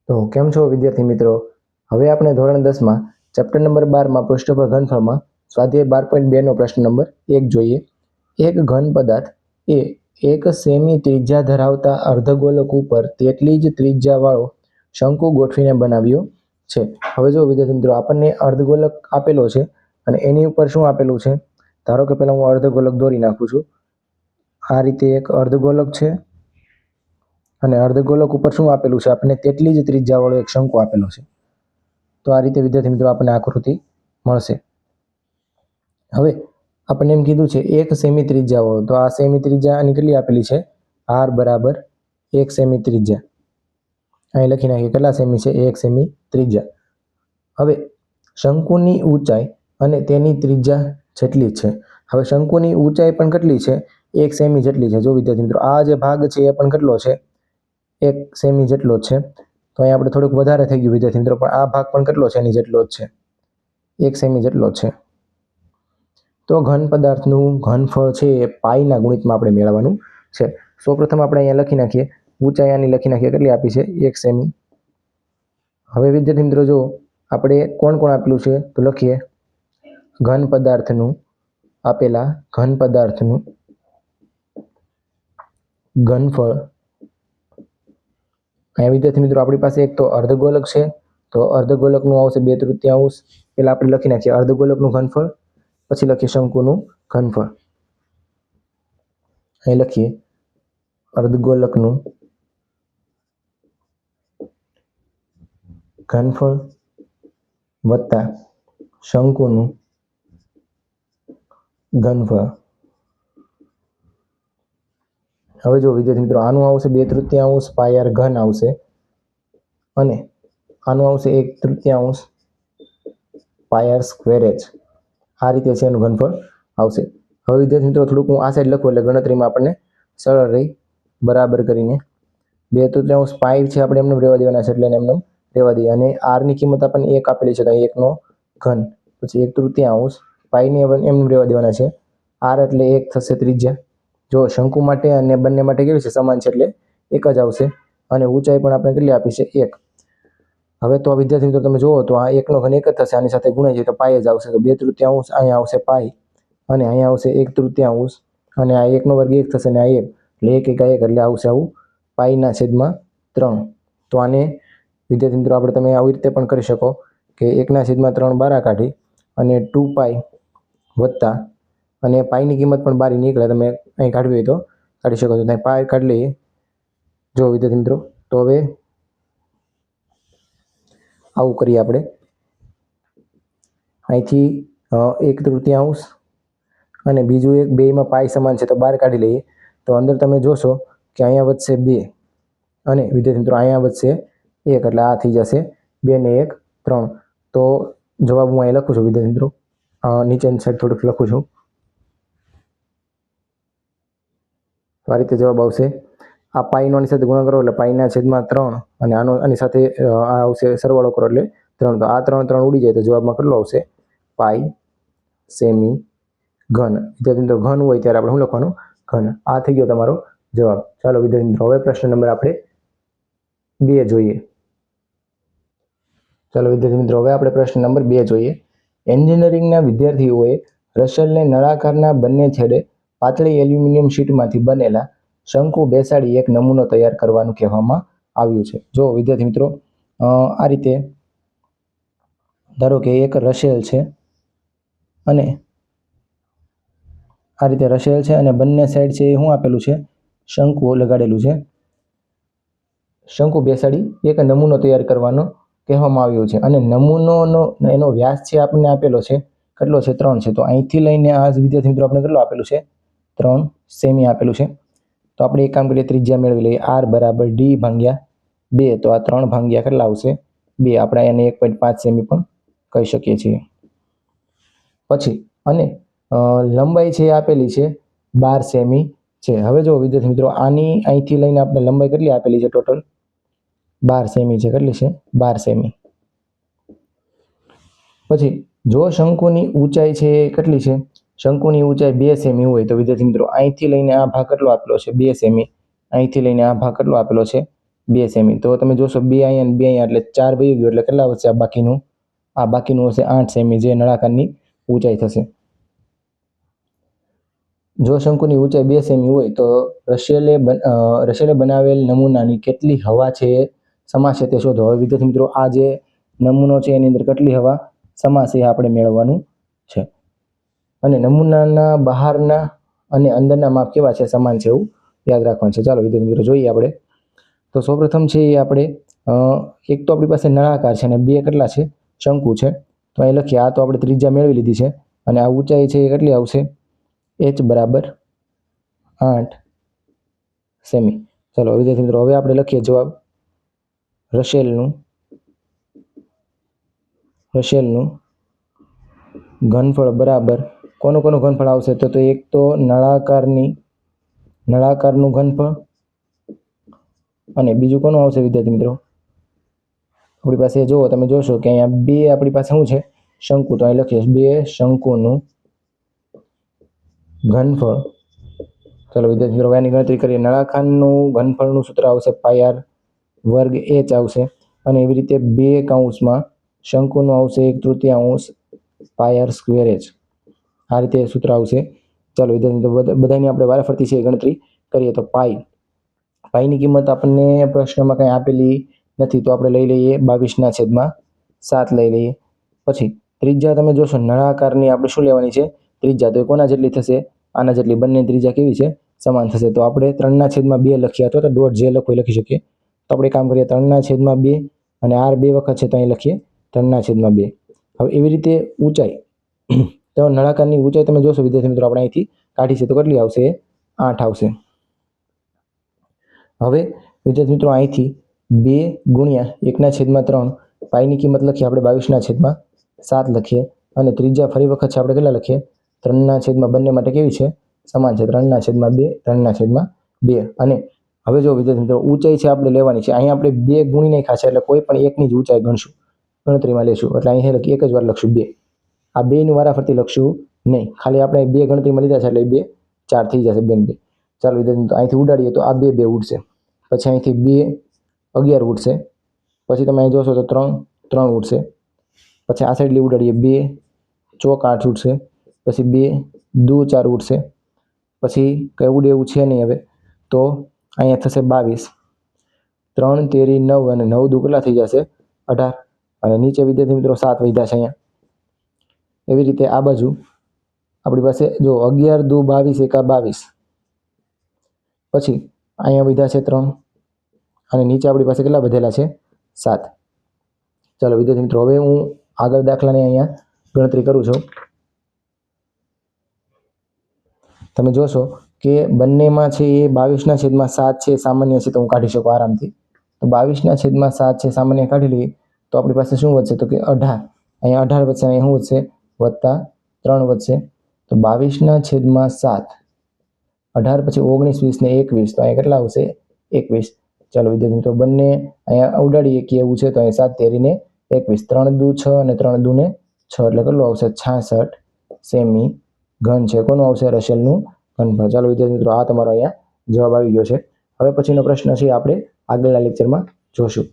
તો કેમ છો વિદ્યાર્થી મિત્રો? હવે આપણે ધોરણ 10 માં ચેપ્ટર નંબર 12 માં પૃષ્ઠફળ ઘનફળમાં સ્વાધ્યાય 12.2 નો પ્રશ્ન નંબર 1 જોઈએ. એક ઘન પદાર્થ એ 1 સેમી ત્રિજ્યા ધરાવતા અર્ધગોલક ઉપર તેટલી જ ત્રિજ્યાવાળો શંકુ ગોઠવીને બનાવ્યો છે. હવે જો વિદ્યાર્થી મિત્રો, આપણને અર્ધગોલક આપેલો છે અને એની ઉપર શું આપેલું છે? ધારો કે પહેલા હું અર્ધગોલક દોરી નાખું છું. આ રીતે એક અર્ધગોલક છે અને અર્ધગોલક ઉપર શું આપેલું છે? આપણને તેટલી જ ત્રિજ્યાવાળો એક શંકુ આપેલો છે. તો આ રીતે વિદ્યાર્થી મિત્રો આપણને આકૃતિ મળશે. હવે આપણને એમ કીધું છે 1 સેમી ત્રિજ્યાવાળો, તો આ સેમી ત્રિજ્યા આની કેટલી આપેલી છે? r બરાબર 1 સેમી ત્રિજ્યા. અહીં લખી નાખીએ કેટલા સેમી છે? 1 સેમી ત્રિજ્યા. હવે શંકુની ઊંચાઈ અને તેની ત્રિજ્યા જેટલી છે. હવે શંકુની ઊંચાઈ પણ કેટલી છે? 1 સેમી જેટલી છે. જો વિદ્યાર્થી મિત્રો, આ જે ભાગ છે એ પણ કેટલો છે? 1 સેમી જેટલો છે. તો અહીં આપણે થોડુંક વધારે થઈ ગયું વિદ્યાર્થી મિત્રો, પણ આ ભાગ પણ કેટલો છે? એની જેટલો જ છે, 1 સેમી જેટલો છે. તો ઘન પદાર્થનું ઘનફળ છે એ પાઈના ગુણિતમાં આપણે મેળવવાનું છે. સૌપ્રથમ આપણે અહીંયા લખી નાખીએ, ઊંચાઈ આની લખી નાખીએ, કેટલી આપી છે? 1 સેમી. હવે વિદ્યાર્થી મિત્રો જો આપણે કોણ આપેલું છે તો લખીએ, ઘન પદાર્થનું આપેલા ઘન પદાર્થનું ઘનફળ. અહીંયા વિદ્યાર્થી મિત્રો આપણી પાસે એક તો અર્ધગોલક છે, તો અર્ધગોલકનું આવશે 2/3. પેલા આપણે લખી નાખીએ અર્ધગોલકનું ઘનફળ, પછી લખીએ શંકુનું ઘનફળ. અહીં લખીએ અર્ધગોલકનું ઘનફળ વત્તા શંકુનું ઘનફળ. હવે જો વિદ્યાર્થી મિત્રો આનું આવશે 2/3 પાઈ r ઘન આવશે અને આનું આવશે 1/3 પાઈ r સ્ક્વેર h. આ રીતે છે એનું ઘનફળ આવશે. હવે વિદ્યાર્થી મિત્રો થોડુંક હું આ સાઈડ લખું એટલે ગણતરીમાં આપણને સરળ રહી. બરાબર કરીને 2/3 પાઈ છે આપણે એમને રહેવા દેવાના છે, એટલે એમને રહેવા દઈએ. અને r ની કિંમત આપણને 1 આપેલી છે, તો 1 નો ઘન, પછી 1/3 પાઈને એમને રહેવા દેવાના છે. r એટલે 1 થશે ત્રિજ્યા. જો શંકુ માટે અને બંને માટે કેવી છે? સમાન છે, એટલે 1 જ આવશે. અને ઊંચાઈ પણ આપણે કેટલી આપી છે? 1. હવે તો વિદ્યાર્થી મિત્રો તમે જુઓ તો આ 1 નો ઘન 1 જ થશે, આની સાથે ગુણાઈ જાય તો પાઈ જ આવશે. તો 2/3 અહીંયા આવશે પાઈ, અને અહીંયા આવશે 1/3, અને આ 1 નો વર્ગ 1 થશે, અને આ 1 એટલે 1 એટલે આવશે આવું પાઈના છેદમાં 3. તો આને વિદ્યાર્થી મિત્રો આપણે તમે આવી રીતે પણ કરી શકો કે 1/3 બહાર કાઢી અને 2 પાઈ વત્તા, અને પાઈની કિંમત પણ બહાર નીકળે, તમે અહીં કાઢવી હોય તો કાઢી શકો છો. ત્યાં પાઈ કાઢી લઈએ. જો વિદ્યાર્થી મિત્રો, તો હવે આવું કરીએ આપણે. અહીંથી 1/3 અને બીજું એક, બેમાં પાઈ સમાન છે તો બહાર કાઢી લઈએ. તો અંદર તમે જોશો કે અહીંયા વધશે 2 અને વિદ્યાર્થી મિત્રો અહીંયા વધશે 1, એટલે આ થઈ જશે 2 ને 1 3. તો જવાબ હું અહીં લખું છું વિદ્યાર્થી મિત્રો, નીચેની સાઈડ થોડુંક લખું છું. આ રીતે જવાબ આવશે. આ પાઈનો આની સાથે ગુણાકાર કરો એટલે પાઈના છેદમાં 3, અને આની સાથે આ આવશે સરવાળો કરો એટલે 3. તો આ 3 ઉડી જાય તો જવાબમાં કેટલો આવશે? પાઈ સેમી ઘન. વિદ્યાર્થી મિત્રો ઘન હોય ત્યારે આપણે શું લખવાનું? ઘન. આ થઈ ગયો તમારો જવાબ. ચાલો વિદ્યાર્થી મિત્રો હવે પ્રશ્ન નંબર આપણે 2 જોઈએ. ચાલો વિદ્યાર્થી મિત્રો હવે આપણે પ્રશ્ન નંબર 2 જોઈએ. એન્જિનિયરિંગના વિદ્યાર્થીઓએ રસેલને નળાકારના બંને છેડે પાતળી એલ્યુમિનિયમ શીટમાંથી બનેલા શંકુ બેસાડી એક નમૂનો તૈયાર કરવાનું કહેવામાં આવ્યું છે. જો વિદ્યાર્થી મિત્રો આ રીતે ધારો કે એક રસેલ છે, અને આ રીતે રસેલ છે, અને બંને સાઈડ છે એ શું આપેલું છે? શંકુ લગાડેલું છે. શંકુ બેસાડી એક નમૂનો તૈયાર કરવાનો કહેવામાં આવ્યું છે, અને નમૂનોનો એનો વ્યાસ છે આપણને આપેલો છે, કેટલો છે? 3 છે. તો અહીંથી લઈને આ વિદ્યાર્થી મિત્રો આપણે કેટલું આપેલું છે? 3 સેમી આપેલું છે. તો આપણે એક કામ કરીએ, ત્રિજ્યા મેળવી લઈએ. r બરાબર d/2. તો આ 3 ભાગ્યા કેટલા આવશે? 2. આપણે એને 1.5 સેમી પણ કહી શકીએ છીએ. પછી અને લંબાઈ છે આપેલી છે 12 સેમી છે. હવે જો વિદ્યાર્થી મિત્રો આની અહીંથી લઈને આપણે લંબાઈ કેટલી આપેલી છે? ટોટલ 12 સેમી છે. કેટલી છે? 12 સેમી. પછી જો શંકુની ઊંચાઈ છે કેટલી છે? શંકુની ઊંચાઈ 2 સેમી હોય તો વિદ્યાર્થી મિત્રો અહીંથી લઈને આ ભાગ કેટલો આપેલો છે? 2 સેમી. અહીંથી લઈને આ ભાગ કેટલો આપેલો છે? 2 સેમી. તો તમે જોશો 2 અહીંયા અને 2 અહીંયા એટલે 4 વહી ગયું એટલે કેટલા વધશે આ બાકીનું હશે 8 સેમી જે નળાકારની ઊંચાઈ થશે. જો શંકુની ઊંચાઈ 2 સેમી હોય તો રશેલે બનાવેલ નમૂનાની કેટલી હવા છે એ સમાશે તે શોધો. હવે વિદ્યાર્થી મિત્રો આ જે નમૂનો છે એની અંદર કેટલી હવા સમાશે એ આપણે મેળવવાનું છે. અને નમૂનાના બહારના અને અંદરના માપ કેવા છે? સમાન છે એવું યાદ રાખવાનું છે. ચાલો વિદ્યાર્થી મિત્રો જોઈએ આપણે. તો સૌપ્રથમ છે એ આપણે એક તો આપણી પાસે નળાકાર છે અને 2 કેટલા છે? શંકુ છે. તો અહીં લખીએ. આ તો આપણે ત્રિજ્યા મેળવી લીધી છે અને આ ઊંચાઈ છે એ કેટલી આવશે? h બરાબર 8 સેમી. ચાલો વિદ્યાર્થી મિત્રો હવે આપણે લખીએ જવાબ. રશેલનું ઘનફળ બરાબર કોનું ઘનફળ આવશે? તો એક તો નળાકારનું ઘનફળ અને બીજું કોનું આવશે વિદ્યાર્થી મિત્રો? આપણી પાસે જુઓ તમે જોશો કે અહીંયા 2 આપણી પાસે શું છે? શંકુ. તો અહીં લખીએ 2 શંકુનું ઘનફળ. ચાલો વિદ્યાર્થી મિત્રો એની ગણતરી કરીએ. નળાકારનું ઘનફળનું સૂત્ર આવશે પાય r વર્ગ h આવશે અને એવી રીતે 2 કૌંસમાં શંકુનું આવશે 1/3 પાય r સ્ક્વેર h. આ રીતે સૂત્ર આવશે. ચાલો વિદ્યાર્થી મિત્રો બધાની આપણે વારાફરતી છે ગણતરી કરીએ. તો પાઈની કિંમત આપણને પ્રશ્નમાં કંઈ આપેલી નથી તો આપણે લઈ લઈએ 22/7 લઈ લઈએ. પછી ત્રિજ્યા તમે જોશો નળાકારની આપણે શું લેવાની છે? ત્રિજ્યા. તો એ કોના જેટલી થશે? આના જેટલી. બંને ત્રિજ્યા કેવી છે? સમાન થશે. તો આપણે 3/2 લખીએ અથવા તો ડોટ જે લખો એ લખી શકીએ. તો આપણે કામ કરીએ 3/2 અને r 2 વખત છે તો અહીં લખીએ 3/2. હવે એવી રીતે ઊંચાઈ તો નળાકારની ઊંચાઈ તમે જોશો વિદ્યાર્થી મિત્રો આપણે અહીંથી કાઢી છે તો કેટલી આવશે? 8 આવશે. હવે વિદ્યાર્થી મિત્રો અહીંથી 2 ગુણ્યા 1/3 પાઈની કિંમત લખીએ આપણે 22/7 લખીએ અને ત્રિજ્યા ફરી વખત છે આપણે કેટલા લખીએ? 3/2. બંને માટે કેવી છે? સમાન છે. 3/2 અને હવે જો વિદ્યાર્થી મિત્રો ઊંચાઈ છે આપણે લેવાની છે. અહીંયા આપણે 2 ગુણી નાખ્યા છે એટલે કોઈ પણ એકની જ ઊંચાઈ ગણતરીમાં લેશું. એટલે અહીં એક જ વાર લખશું 2. આ 2ની વારાફરતી લખશું નહીં. ખાલી આપણે 2 ગણતરીમાં લીધા છે એટલે 2 4 થઈ જશે. 2 2. ચાલો વિદ્યાર્થી મિત્રો અહીંથી ઉડાડીએ તો આ 2 ઉડશે. પછી અહીંથી 2 11 ઉડશે. પછી તમે અહીં જોશો તો 3 ઉડશે. પછી આ સાઈડ ઉડાડીએ 2 ચોક 8 ઉડશે. પછી 2 દુ 4 ઉડશે. પછી કંઈ ઉડે એવું છે નહીં હવે. તો અહીંયા થશે 22. 3 તેરી 9 અને 9 દુ કેટલા થઈ જશે? 18 અને નીચે વિદ્યાર્થી મિત્રો 7 વધ્યા છે અહીંયા. એવી રીતે આ બાજુ આપણી પાસે જો 11 દુ 22 એકા 22. પછી અહીંયા વધ્યા છે 3 અને નીચે આપણી પાસે કેટલા વધેલા છે? 7. ચાલો વિદ્યાર્થી મિત્રો હવે હું આગળ દાખલાની અહીંયા ગણતરી કરું છું. તમે જોશો કે બંનેમાં છે એ 22/7 છે સામાન્ય છે તો હું કાઢી શકું આરામથી. તો 22/7 છે સામાન્ય કાઢી લઈએ તો આપણી પાસે શું વધશે? તો કે 18. અહીંયા 18 વધશે. અહીંયા શું વધશે? વત્તા 3 વધશે. તો 22/7 18 પછી 19 20 ને 21 તો અહીંયા કેટલા આવશે? 21. ચાલો વિદ્યાર્થી મિત્રો બંને અહીંયા ઉડાડીએ કે એવું છે તો અહીંયા 7 તેરીને 21. 3 દુ 6 અને 3 દુ ને 6 એટલે કેટલું આવશે? 66 સેમી ઘન છે. કોનું આવશે? રશેલનું ઘનફળ. ચાલો વિદ્યાર્થી મિત્રો આ તમારો અહીંયા જવાબ આવી ગયો છે. હવે પછીનો પ્રશ્ન છે આપણે આગળના લેક્ચરમાં જોશું.